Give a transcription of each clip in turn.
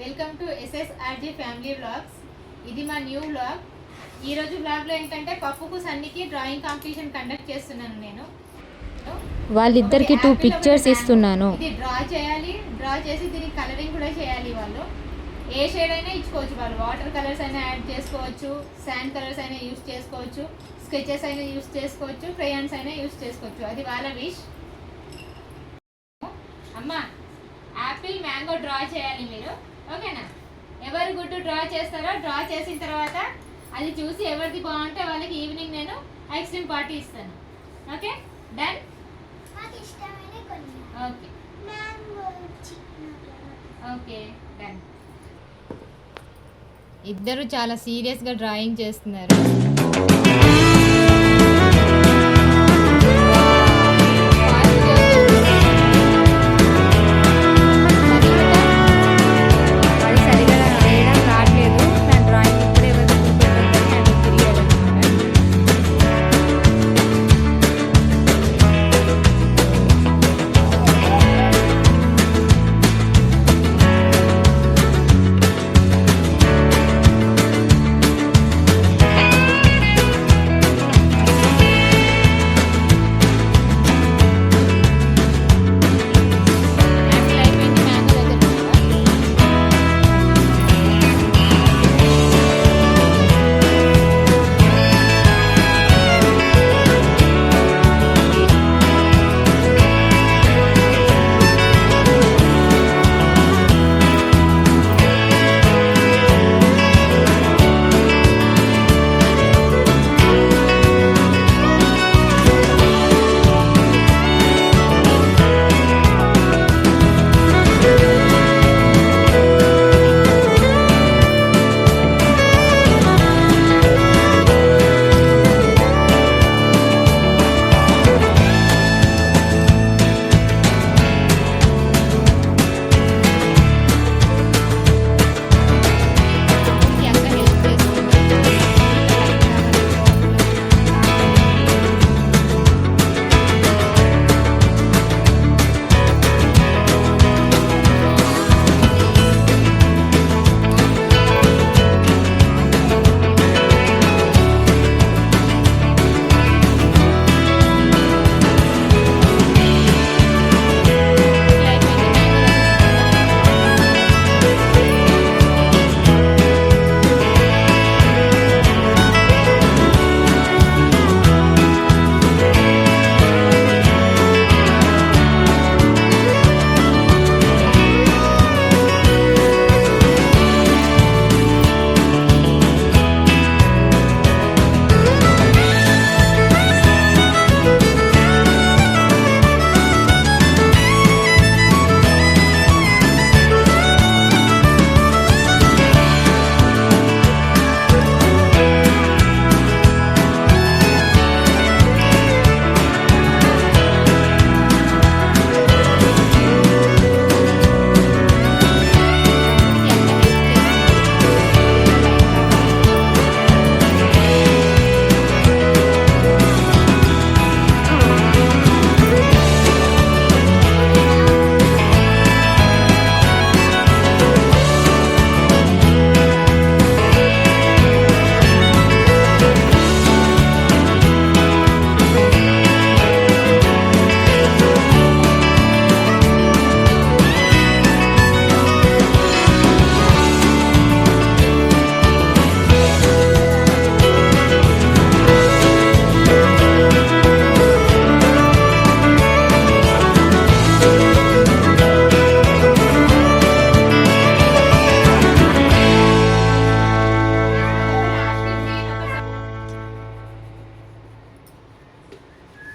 Welcome to SSRG family vlogs. ఇది మా new vlog. ఈరోజు వ్లాగ్లో ఏంటంటే పప్పుకు సన్నికి డ్రాయింగ్ కాంపిటీషన్ కండక్ట్ చేస్తున్నాను. నేను వాళ్ళిద్దరికి 2 పిక్చర్స్ ఇస్తున్నాను. ఇది డ్రా చేయాలి, డ్రా చేసి దీనికి కలరింగ్ కూడా చేయాలి. వాళ్ళు ఏ షేడ్ అయినా ఇచ్చుకోవచ్చు. వాళ్ళు వాటర్ కలర్స్ అయినా యాడ్ చేసుకోవచ్చు, శాండ్ కలర్స్ అయినా యూస్ చేసుకోవచ్చు, స్కెచెస్ అయినా యూస్ చేసుకోవచ్చు, క్రేయాన్స్ అయినా యూస్ చేసుకోవచ్చు. అది వాళ్ళ విష్. అమ్మా, యాపిల్ మ్యాంగో డ్రా చేయాలి మీరు, ఓకేనా? ఎవరు గుడ్డు డ్రా చేస్తారో డ్రా చేసిన తర్వాత అది చూసి ఎవరిది బాగుంటే వాళ్ళకి ఈవినింగ్ నేను ఐస్ క్రీమ్ పార్టీ ఇస్తాను. Okay, done? Okay okay, done. ఇద్దరు చాలా సీరియస్గా డ్రాయింగ్ చేస్తున్నారు.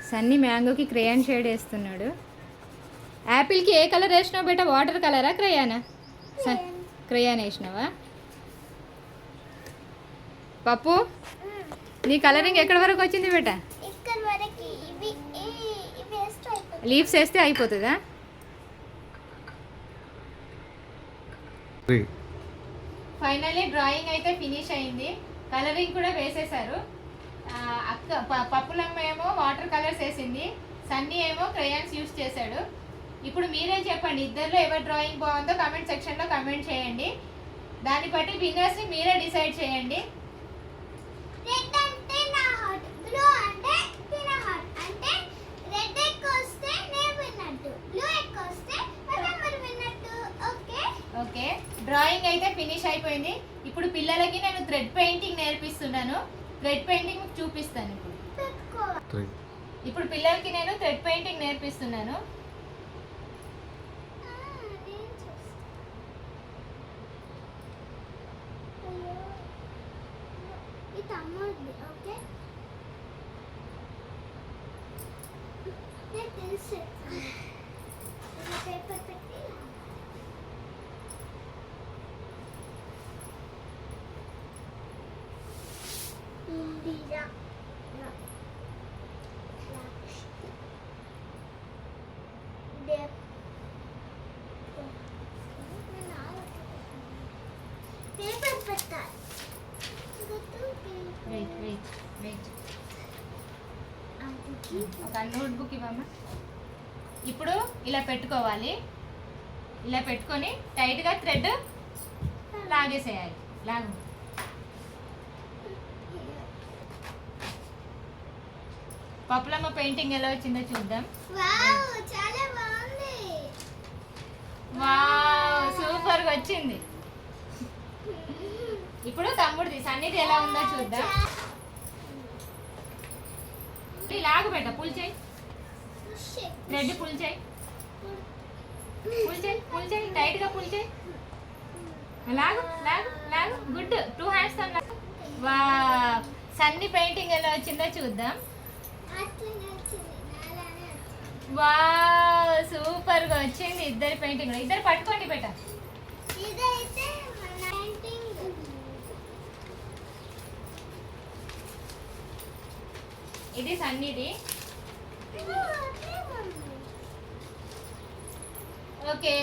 సన్నీ మ్యాంగోకి క్రేయాన్ షేడ్ వేస్తున్నాడు. యాపిల్కి ఏ కలర్ వేసినావు బేటా? వాటర్ కలరా, క్రేయానా? క్రేయాన్ వేసినావా? పప్పు, నీ కలరింగ్ ఎక్కడి వరకు వచ్చింది బేటా? లీవ్స్ వేస్తే అయిపోతుందా? ఫైనల్లీ డ్రాయింగ్ అయితే ఫినిష్ అయింది. కలరింగ్ కూడా వేసేసారు. పప్పులమ్మ ఏమో వాటర్ కలర్స్ వేసింది, సన్నీ ఏమో క్రేయాన్స్ యూస్ చేశాడు. ఇప్పుడు మీరే చెప్పండి, ఇద్దరిలో ఎవరి డ్రాయింగ్ బాగుందో కామెంట్ సెక్షన్లో కామెంట్ చేయండి. దాన్ని బట్టి విన్నర్స్ని మీరే డిసైడ్ చేయండి. రెడ్ అంటే నా హార్ట్, బ్లూ అంటే తిన హార్ట్. అంటే రెడ్ ఎక్కువ వస్తే నేను విన్నట్టు, బ్లూ ఎక్కువ వస్తే మరి విన్నట్టు. ఓకే ఓకే, డ్రాయింగ్ అయితే ఫినిష్ అయిపోయింది. ఇప్పుడు పిల్లలకి నేను థ్రెడ్ పెయింటింగ్ నేర్పిస్తున్నాను. థ్రెడ్ పెయింటింగ్ మీకు చూపిస్తాను. పెట్టుకోవాలి. ఇప్పుడు పిల్లలకి నేను థ్రెడ్ పెయింటింగ్ నేర్పిస్తున్నాను. నేను చూస్తా. అయ్యో, ఇది తమ్ముడిది. ఓకే, నేను తెలుసు. ఇలా పేపర్ పెట్టి ఇందిరా పేపర్ పెట్టాలి. వెయిట్ వెయిట్ వెయిట్, ఒక నోట్బుక్ ఇవ్వమ్మా. ఇప్పుడు ఇలా పెట్టుకోవాలి. ఇలా పెట్టుకొని టైట్గా థ్రెడ్ లాగేసేయాలి. లాగు. పప్పులమ్మ పెయింటింగ్ ఎలా వచ్చిందో చూద్దాం. వావ్, చాలా బాగుంది. వావ్, సూపర్ గా వచ్చింది. ఇప్పుడు తమ్ముడిది సన్నిధి ఎలా ఉందో చూద్దాం. లాగు పెట్ట, పుల్ చేయి. థ్రెడ్ పుల్ చేయి, పుల్ చేయి, పుల్ చేయి, టైట్ గా పుల్ చేయి. లాగు లాగు లాగు. గుడ్, 2 హ్యాండ్స్ తో లాగు. వావ్, సన్ని పెయింటింగ్ ఎలా వచ్చిందో చూద్దాం. అట్లనే వచ్చింది, నాలానే వచ్చింది. వావ్, సూపర్ గా వచ్చింది. ఇద్దరి పెయింటింగ్ కూడా. ఇద్దరు పట్టుకోండి బేట. ఇదైతే మన పెయింటింగ్. ఇది సన్నిది. ఓకే,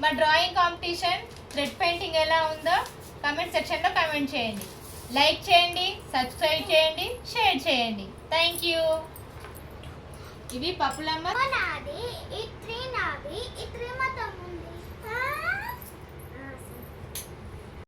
మా డ్రాయింగ్ కాంపిటీషన్ థ్రెడ్ పెయింటింగ్ ఎలా ఉందో కామెంట్ సెక్షన్లో కామెంట్ చేయండి. లైక్ చేయండి, సబ్స్క్రైబ్ చేయండి, షేర్ చేయండి. Thank you. ఇవి పప్పులమ్మ. నాది, ఈ 3 నాది, ఈ 3 మా తమ్ముంది.